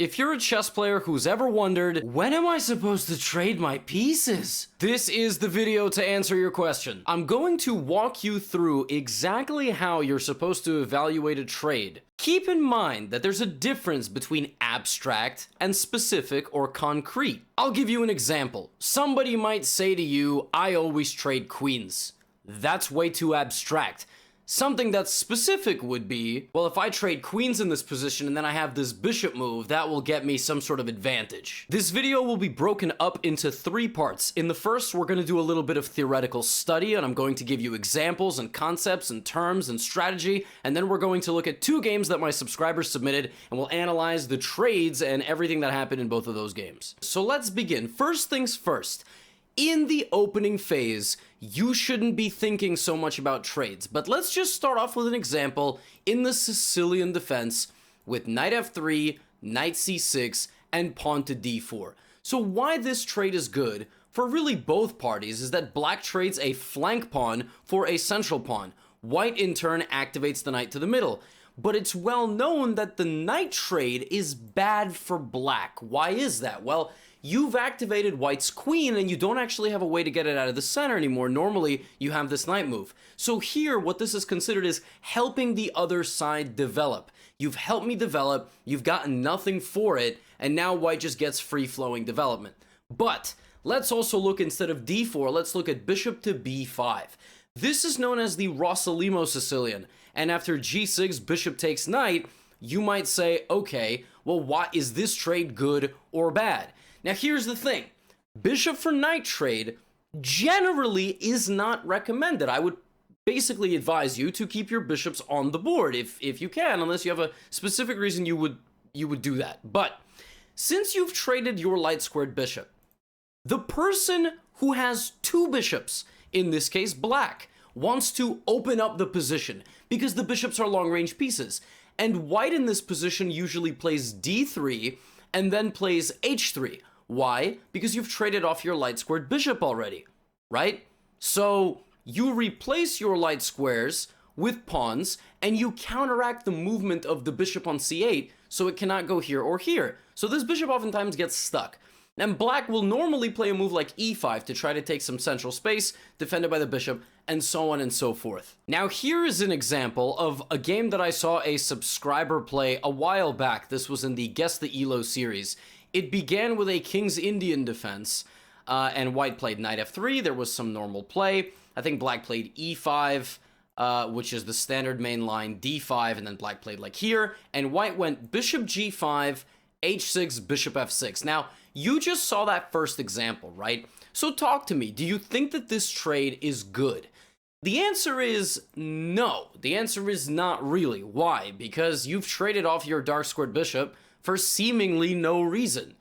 If you're a chess player who's ever wondered, when am I supposed to trade my pieces? This is the video to answer your question. I'm going to walk you through exactly how you're supposed to evaluate a trade. Keep in mind that there's a difference between abstract and specific or concrete. I'll give you an example. Somebody might say to you, I always trade queens. That's way too abstract. Something that's specific would be, well, if I trade queens in this position and then I have this bishop move, that will get me some sort of advantage. This video will be broken up into 3 parts. In the first, we're going to do a little bit of theoretical study, and I'm going to give you examples and concepts and terms and strategy, and then we're going to look at 2 games that my subscribers submitted, and we'll analyze the trades and everything that happened in both of those games. So let's begin. First things first. In the opening phase, you shouldn't be thinking so much about trades, but let's just start off with an example in the Sicilian defense with knight f3, knight c6, and pawn to d4. So why this trade is good for really both parties is that black trades a flank pawn for a central pawn. White in turn activates the knight to the middle. But it's well known that the knight trade is bad for black. Why is that? Well, you've activated white's queen and you don't actually have a way to get it out of the center anymore. Normally, you have this knight move. So here, what this is considered is helping the other side develop. You've helped me develop, you've gotten nothing for it, and now white just gets free-flowing development. But let's also look, instead of d4, let's look at bishop to b5. This is known as the Rossolimo Sicilian, and after g6, bishop takes knight, you might say, okay, well, why is this trade good or bad? Now, here's the thing. Bishop for knight trade generally is not recommended. I would basically advise you to keep your bishops on the board if you can, unless you have a specific reason you would do that. But since you've traded your light-squared bishop, the person who has 2 bishops, in this case black, wants to open up the position because the bishops are long-range pieces. And white in this position usually plays d3 and then plays h3. Why? Because you've traded off your light squared bishop already, right? So you replace your light squares with pawns and you counteract the movement of the bishop on c8 so it cannot go here or here. So this bishop oftentimes gets stuck. And black will normally play a move like e5 to try to take some central space, defended by the bishop, and so on and so forth. Now here is an example of a game that I saw a subscriber play a while back. This was in the Guess the Elo series. It began with a King's Indian defense, and white played knight f3. There was some normal play. I think black played e5, which is the standard main line, d5, and then black played like here, and white went bishop g5, h6, bishop f6. Now, you just saw that first example, right? So talk to me. Do you think that this trade is good? The answer is no. The answer is not really. Why? Because you've traded off your dark squared bishop for seemingly no reason.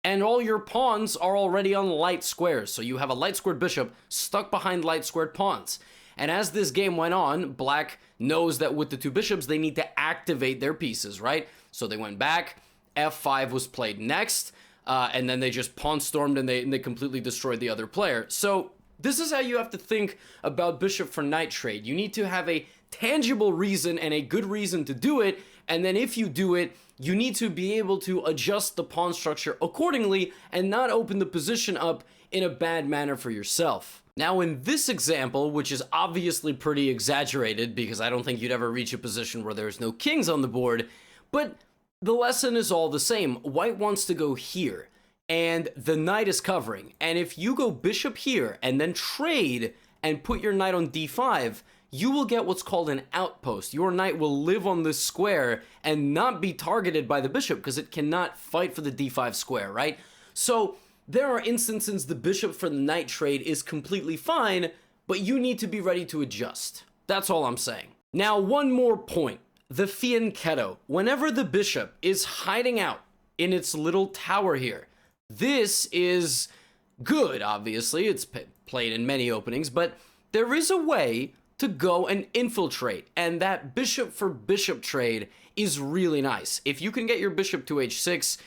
And all your pawns are already on light squares. So you have a light squared bishop stuck behind light squared pawns. And as this game went on, black knows that with the 2 bishops, they need to activate their pieces, right? So they went back. f5 was played next. And then they just pawn stormed and they completely destroyed the other player. So this is how you have to think about bishop for knight trade. You need to have a tangible reason and a good reason to do it. And then if you do it, you need to be able to adjust the pawn structure accordingly and not open the position up in a bad manner for yourself. Now in this example, which is obviously pretty exaggerated because I don't think you'd ever reach a position where there's no kings on the board, but the lesson is all the same. White wants to go here, and the knight is covering. And if you go bishop here and then trade and put your knight on d5, you will get what's called an outpost. Your knight will live on this square and not be targeted by the bishop because it cannot fight for the d5 square, right? So there are instances the bishop for the knight trade is completely fine, but you need to be ready to adjust. That's all I'm saying. Now, one more point. The Fianchetto, whenever the bishop is hiding out in its little tower here, this is good, obviously. It's played in many openings, but there is a way to go and infiltrate, and that bishop for bishop trade is really nice. If you can get your bishop to h6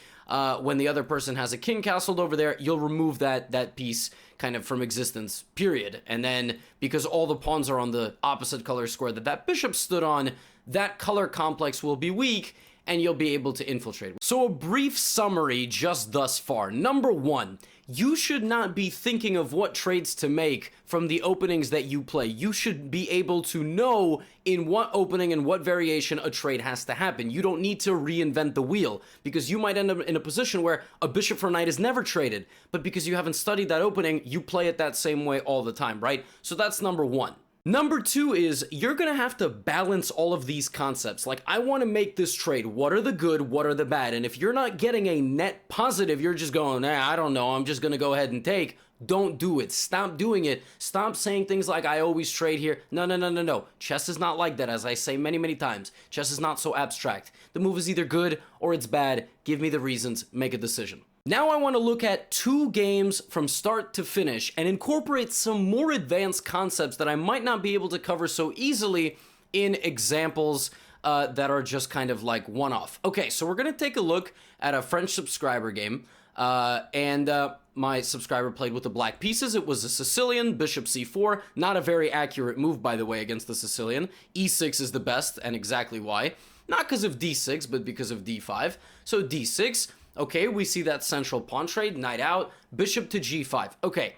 when the other person has a king castled over there, you'll remove that piece kind of from existence, period. And then, because all the pawns are on the opposite color square that bishop stood on, that color complex will be weak, and you'll be able to infiltrate. So a brief summary just thus far. Number one, you should not be thinking of what trades to make from the openings that you play. You should be able to know in what opening and what variation a trade has to happen. You don't need to reinvent the wheel, because you might end up in a position where a bishop for knight is never traded, but because you haven't studied that opening, you play it that same way all the time, right? So that's number one. Number two is you're gonna have to balance all of these concepts. Like, I want to make this trade. What are the good? What are the bad? And if you're not getting a net positive, you're just going, nah, I don't know, I'm just gonna go ahead and take. Don't do it. Stop doing it. Stop saying things like, I always trade here. No, no, no, no, no. Chess is not like that, as I say many, many times. Chess is not so abstract. The move is either good or it's bad. Give me the reasons. Make a decision. Now I want to look at 2 games from start to finish and incorporate some more advanced concepts that I might not be able to cover so easily in examples that are just kind of like one-off. Okay, so we're going to take a look at a French subscriber game, and my subscriber played with the black pieces. It was a Sicilian, bishop c4, not a very accurate move, by the way, against the Sicilian. e6 is the best, and exactly why. Not because of d6, but because of d5. So d6... Okay, we see that central pawn trade, knight out, bishop to g5. Okay,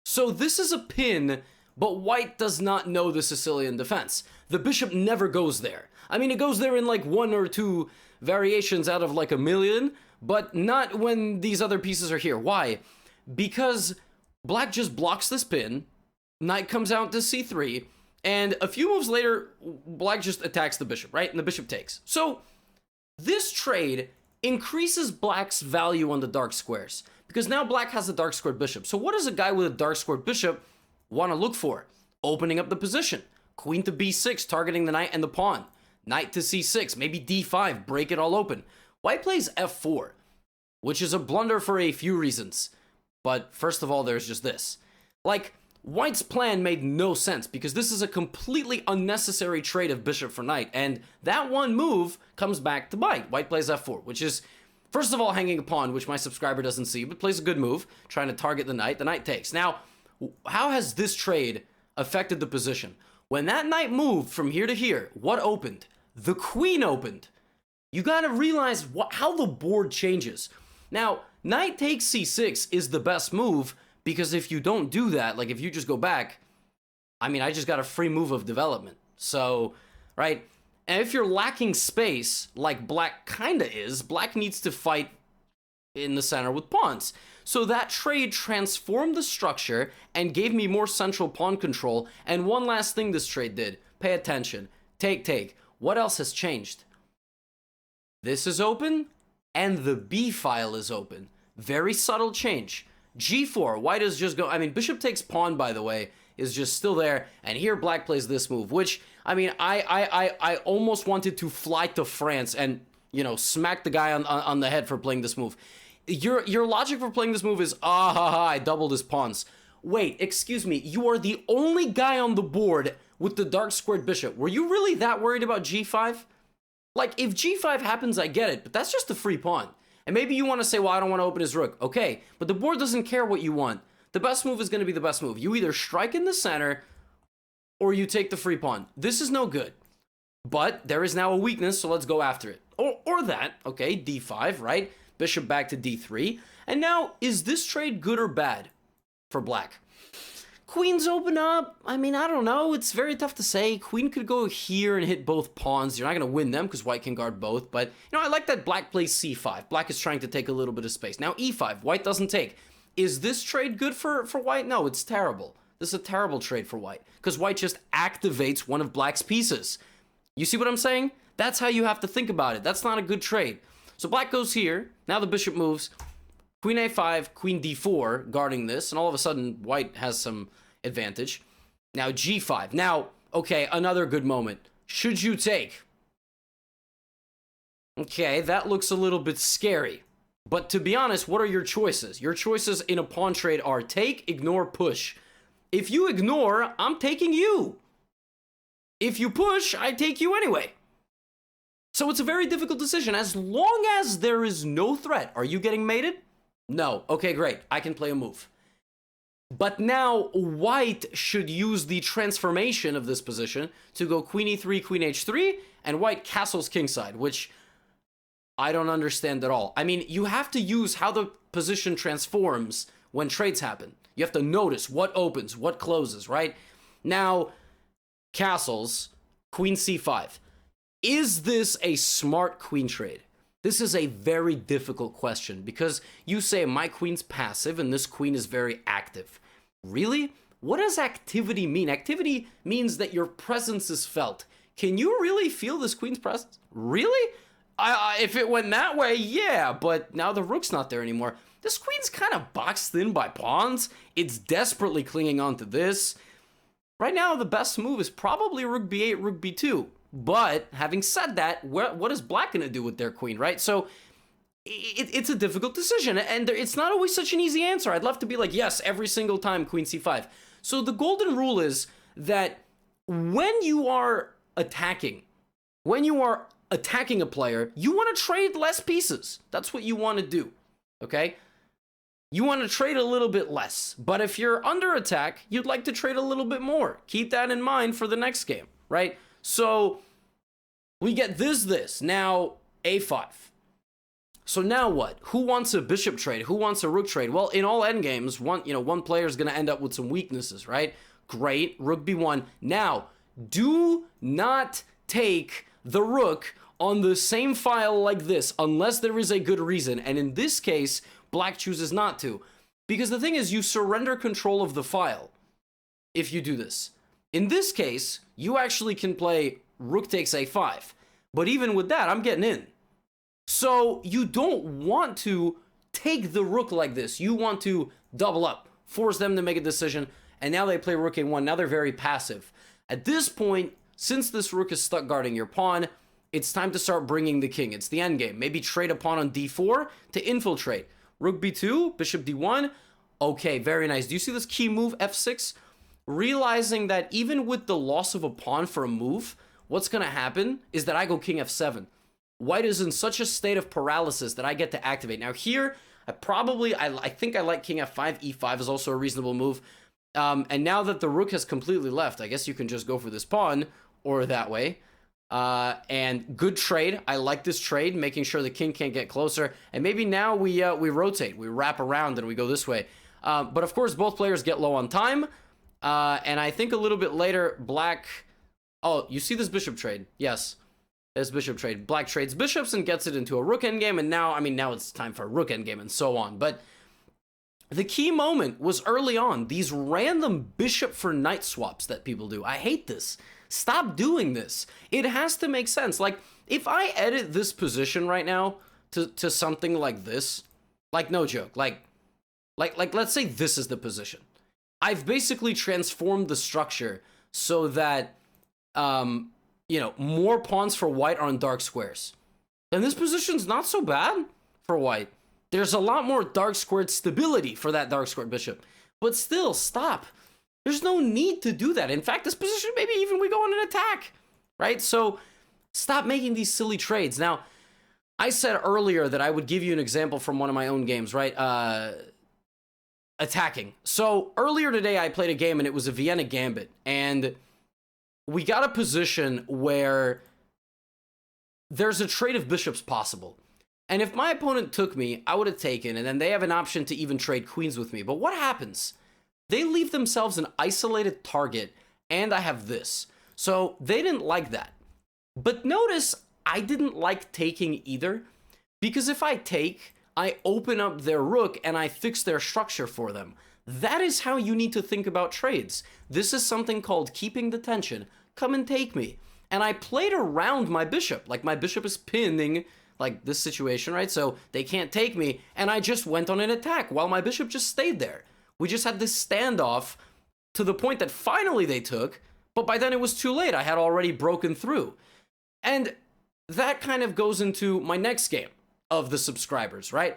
so this is a pin, but white does not know the Sicilian defense. The bishop never goes there. I mean, it goes there in like 1 or 2 variations out of like a million, but not when these other pieces are here. Why? Because black just blocks this pin, knight comes out to c3, and a few moves later, black just attacks the bishop, right? And the bishop takes. So this trade increases black's value on the dark squares, because now black has a dark squared bishop. So what does a guy with a dark squared bishop want to look for? Opening up the position. Queen to b6, targeting the knight and the pawn. Knight to c6, maybe d5, break it all open. White plays f4, which is a blunder for a few reasons. But first of all, there's just this. Like, white's plan made no sense, because this is a completely unnecessary trade of bishop for knight, and that one move comes back to bite. White plays f4, which is, first of all, hanging a pawn, which my subscriber doesn't see, but plays a good move, trying to target the knight. The knight takes. Now, how has this trade affected the position? When that knight moved from here to here, what opened? The queen opened. You gotta realize how the board changes. Now, knight takes c6 is the best move, because if you don't do that, like if you just go back, I mean, I just got a free move of development. So, right? And if you're lacking space, like black kinda is, black needs to fight in the center with pawns. So that trade transformed the structure and gave me more central pawn control. And one last thing this trade did, pay attention, take. What else has changed? This is open, and the B file is open. Very subtle change. g4, white is just go, I mean, bishop takes pawn, by the way, is just still there, and here black plays this move, which, I mean, I almost wanted to fly to France and, you know, smack the guy on the head for playing this move. Your logic for playing this move is, I doubled his pawns. Wait, excuse me, you are the only guy on the board with the dark squared bishop. Were you really that worried about g5? Like, if g5 happens, I get it, but that's just a free pawn. And maybe you want to say, well, I don't want to open his rook. Okay, but the board doesn't care what you want. The best move is going to be the best move. You either strike in the center, or you take the free pawn. This is no good. But there is now a weakness, so let's go after it. Or that, okay, d5, right? Bishop back to d3. And now, is this trade good or bad for black? Queens open up. I mean, I don't know. It's very tough to say. Queen could go here and hit both pawns. You're not going to win them because white can guard both. But, you know, I like that black plays c5. Black is trying to take a little bit of space. Now, e5. White doesn't take. Is this trade good for white? No, it's terrible. This is a terrible trade for white because white just activates one of black's pieces. You see what I'm saying? That's how you have to think about it. That's not a good trade. So black goes here. Now the bishop moves. Queen a5, queen d4, guarding this. And all of a sudden, white has some advantage. Now g5. Now, okay, another good moment. Should you take? Okay, that looks a little bit scary. But to be honest, what are your choices? Your choices in a pawn trade are take, ignore, push. If you ignore, I'm taking you. If you push, I take you anyway. So it's a very difficult decision. As long as there is no threat. Are you getting mated? No. Okay, great. I can play a move. But now white should use the transformation of this position to go queen e3, queen h3, and white castles kingside, which I don't understand at all. I mean, you have to use how the position transforms when trades happen. You have to notice what opens, what closes, right? Now, castles, queen c5. Is this a smart queen trade? This is a very difficult question because you say my queen's passive and this queen is very active. Really? What does activity mean? Activity means that your presence is felt. Can you really feel this queen's presence? Really? If it went that way, yeah, but now the rook's not there anymore. This queen's kind of boxed in by pawns. It's desperately clinging on to this. Right now, the best move is probably rook b8, rook b2. But having said that, what is black going to do with their queen, right? So it's a difficult decision, and it's not always such an easy answer. I'd love to be like, yes, every single time queen c5. So the golden rule is that when you are attacking a player, you want to trade less pieces. That's what you want to do, okay? You want to trade a little bit less. But if you're under attack, you'd like to trade a little bit more. Keep that in mind for the next game, right? So we get this. Now, a5. So now what? Who wants a bishop trade? Who wants a rook trade? Well, in all endgames, one player is going to end up with some weaknesses, right? Great, rook b1. Now, do not take the rook on the same file like this unless there is a good reason. And in this case, black chooses not to. Because the thing is, you surrender control of the file if you do this. In this case, you actually can play rook takes a5. But even with that, I'm getting in. So you don't want to take the rook like this. You want to double up, force them to make a decision. And now they play rook a1. Now they're very passive. At this point, since this rook is stuck guarding your pawn, it's time to start bringing the king. It's the endgame. Maybe trade a pawn on d4 to infiltrate. Rook b2, bishop d1. Okay, very nice. Do you see this key move, f6? Realizing that even with the loss of a pawn for a move, what's going to happen is that I go king f7. White is in such a state of paralysis that I get to activate. Now here, I think I like king f5. e5 is also a reasonable move. And now that the rook has completely left, I guess you can just go for this pawn or that way. And good trade. I like this trade, making sure the king can't get closer. And maybe now we rotate, we wrap around and we go this way. But of course, both players get low on time. And I think a little bit later, black... Oh, you see this bishop trade? Yes, this bishop trade. Black trades bishops and gets it into a rook endgame. And now, now it's time for a rook endgame and so on. But the key moment was early on. These random bishop for knight swaps that people do. I hate this. Stop doing this. It has to make sense. Like, if I edit this position right now to something like this, like, no joke, like let's say this is the position. I've basically transformed the structure so that, more pawns for white are on dark squares. And this position's not so bad for white. There's a lot more dark squared stability for that dark squared bishop. But still, stop. There's no need to do that. In fact, this position, maybe even we go on an attack, right? So stop making these silly trades. Now, I said earlier that I would give you an example from one of my own games, right? Attacking. So earlier today, I played a game and it was a Vienna Gambit. And we got a position where there's a trade of bishops possible. And if my opponent took me, I would have taken, and then they have an option to even trade queens with me. But what happens? They leave themselves an isolated target, and I have this. So they didn't like that. But notice, I didn't like taking either, because if I take, I open up their rook and I fix their structure for them. That is how you need to think about trades. This is something called keeping the tension. Come and take me. And I played around my bishop, like my bishop is pinning, like this situation, right? So they can't take me, and I just went on an attack while my bishop just stayed there. We just had this standoff to the point that finally they took, but by then it was too late. I had already broken through. And that kind of goes into my next game of the subscribers, right?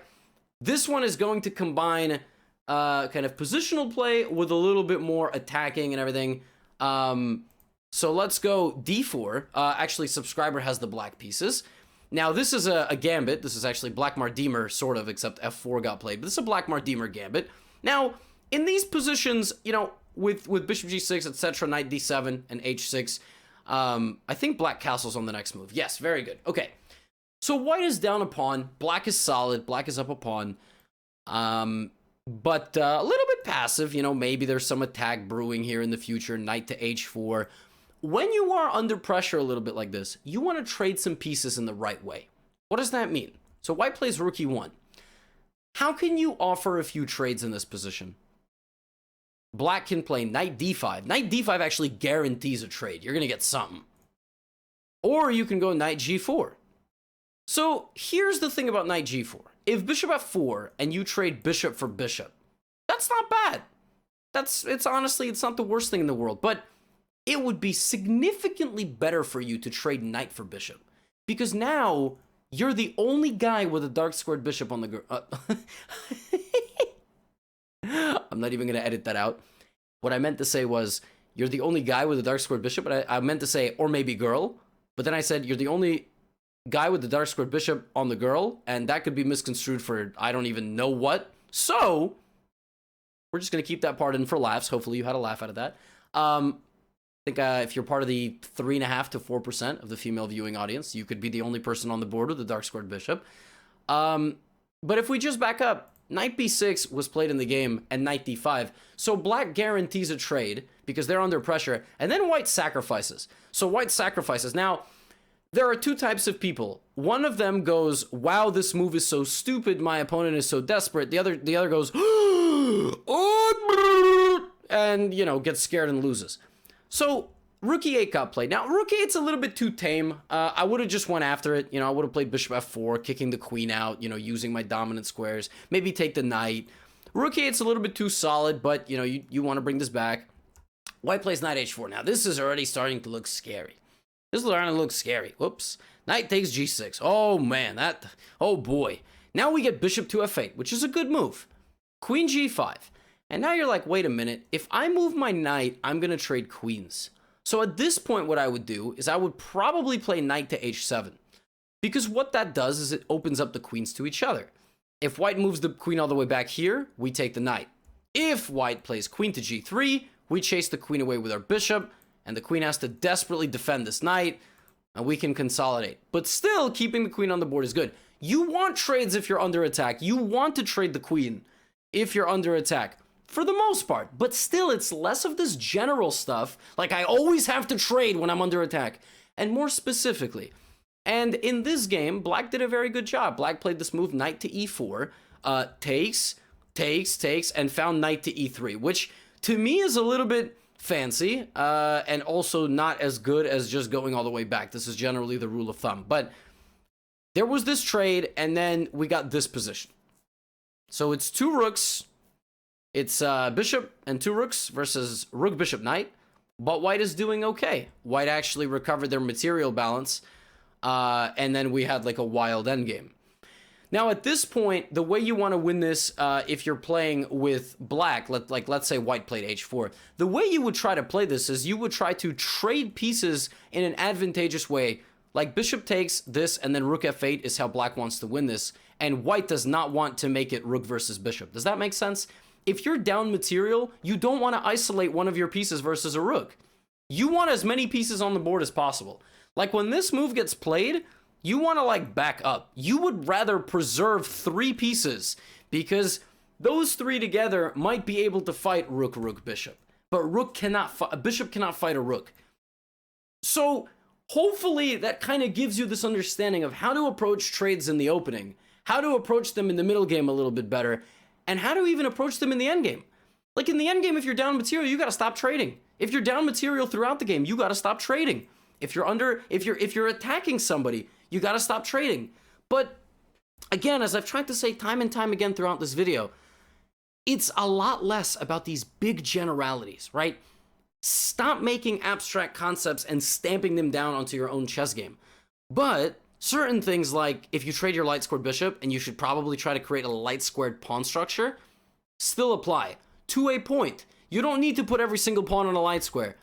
This one is going to combine kind of positional play with a little bit more attacking and everything. So let's go d4. Actually, subscriber has the black pieces. Now, this is a gambit. This is actually Black Mardimer, sort of, except f4 got played. But this is a Black Mardimer gambit. Now, in these positions, with bishop g6, etc., knight d7 and h6, I think black castles on the next move. Yes, very good. Okay. So white is down a pawn, black is solid, black is up a pawn, but a little bit passive. You know, maybe there's some attack brewing here in the future, knight to h4. When you are under pressure a little bit like this, you want to trade some pieces in the right way. What does that mean? So white plays rook e1. How can you offer a few trades in this position? Black can play knight d5. Knight d5 actually guarantees a trade. You're going to get something. Or you can go knight g4. So here's the thing about knight g4. If bishop f4 and you trade bishop for bishop, that's not bad. It's honestly, it's not the worst thing in the world, but it would be significantly better for you to trade knight for bishop, because now you're the only guy with a dark squared bishop on the I'm not even going to edit that out. What I meant to say was, you're the only guy with a dark squared bishop, but I meant to say, or maybe girl, but then I said, you're the only guy with the dark squared bishop on the girl, and that could be misconstrued for I don't even know what. So we're just going to keep that part in for laughs. Hopefully you had a laugh out of that. I think if you're part of the 3.5 to 4% of the female viewing audience, you could be the only person on the board with the dark squared bishop. But if we just back up, knight b6 was played in the game and knight d5. So black guarantees a trade because they're under pressure, and then white sacrifices. So white sacrifices. Now, there are two types of people. One of them goes, wow, this move is so stupid, my opponent is so desperate. The other goes, oh, and, you know, gets scared and loses. So rook e8 got played. Now, rook e8's a little bit too tame. I would have just went after it. You know, I would have played bishop f4, kicking the queen out, you know, using my dominant squares. Maybe take the knight. Rook e8's a little bit too solid, but, you know, you want to bring this back. White plays knight h4. Now, this is already starting to look scary. This is starting to look scary. Whoops. Knight takes g6. Oh, man. Oh, boy. Now we get bishop to f8, which is a good move. Queen g5. And now you're like, wait a minute. If I move my knight, I'm going to trade queens. So at this point, what I would do is I would probably play knight to h7. Because what that does is it opens up the queens to each other. If white moves the queen all the way back here, we take the knight. If white plays queen to g3, we chase the queen away with our bishop, and the queen has to desperately defend this knight, and we can consolidate. But still, keeping the queen on the board is good. You want trades if you're under attack. You want to trade the queen if you're under attack, for the most part. But still, it's less of this general stuff, like I always have to trade when I'm under attack, and more specifically. And in this game, black did a very good job. Black played this move, knight to e4, takes, and found knight to e3, which to me is a little bit fancy, and also not as good as just going all the way back. This is generally the rule of thumb. But there was this trade, and then we got this position. So it's two rooks. It's bishop and two rooks versus rook, bishop, knight. But white is doing okay. White actually recovered their material balance, and then we had like a wild endgame. Now, at this point, the way you want to win this, if you're playing with black, let's say white played h4, the way you would try to play this is you would try to trade pieces in an advantageous way. Like bishop takes this, and then rook f8 is how black wants to win this, and white does not want to make it rook versus bishop. Does that make sense? If you're down material, you don't want to isolate one of your pieces versus a rook. You want as many pieces on the board as possible. Like when this move gets played, you want to like back up. You would rather preserve 3 pieces because those 3 together might be able to fight rook, rook, bishop. But a bishop cannot fight a rook. So hopefully that kind of gives you this understanding of how to approach trades in the opening, how to approach them in the middle game a little bit better, and how to even approach them in the endgame. Like in the endgame, if you're down material, you got to stop trading. If you're down material throughout the game, you got to stop trading. If you're attacking somebody, you got to stop trading. But again, as I've tried to say time and time again throughout this video, it's a lot less about these big generalities, right? Stop making abstract concepts and stamping them down onto your own chess game. But certain things like if you trade your light squared bishop, and you should probably try to create a light squared pawn structure, still apply to a point. You don't need to put every single pawn on a light square.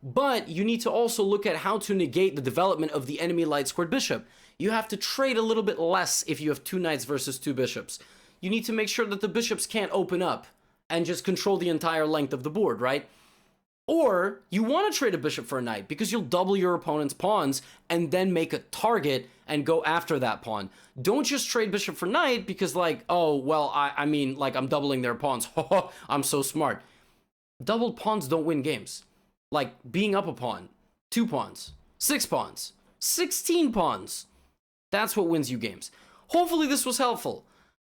But you need to also look at how to negate the development of the enemy light squared bishop. You have to trade a little bit less if you have 2 knights versus 2 bishops. You need to make sure that the bishops can't open up and just control the entire length of the board, right? Or you want to trade a bishop for a knight because you'll double your opponent's pawns and then make a target and go after that pawn. Don't just trade bishop for knight because like, oh, well, I mean, like I'm doubling their pawns. I'm so smart. Doubled pawns don't win games. Like being up a pawn, 2 pawns, 6 pawns, 16 pawns. That's what wins you games. Hopefully this was helpful.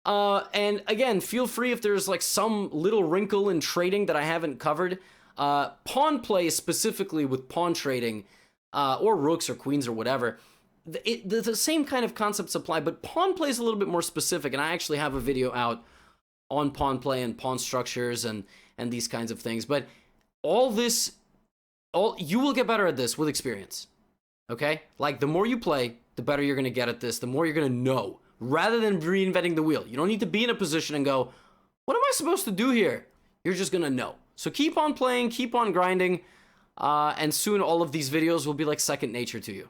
And again, feel free if there's like some little wrinkle in trading that I haven't covered. Pawn play specifically with pawn trading, or rooks or queens or whatever, the same kind of concepts apply, but pawn play is a little bit more specific, and I actually have a video out on pawn play and pawn structures and these kinds of things. But you will get better at this with experience, okay? Like, the more you play, the better you're going to get at this, the more you're going to know, rather than reinventing the wheel. You don't need to be in a position and go, what am I supposed to do here? You're just going to know. So keep on playing, keep on grinding, and soon all of these videos will be like second nature to you.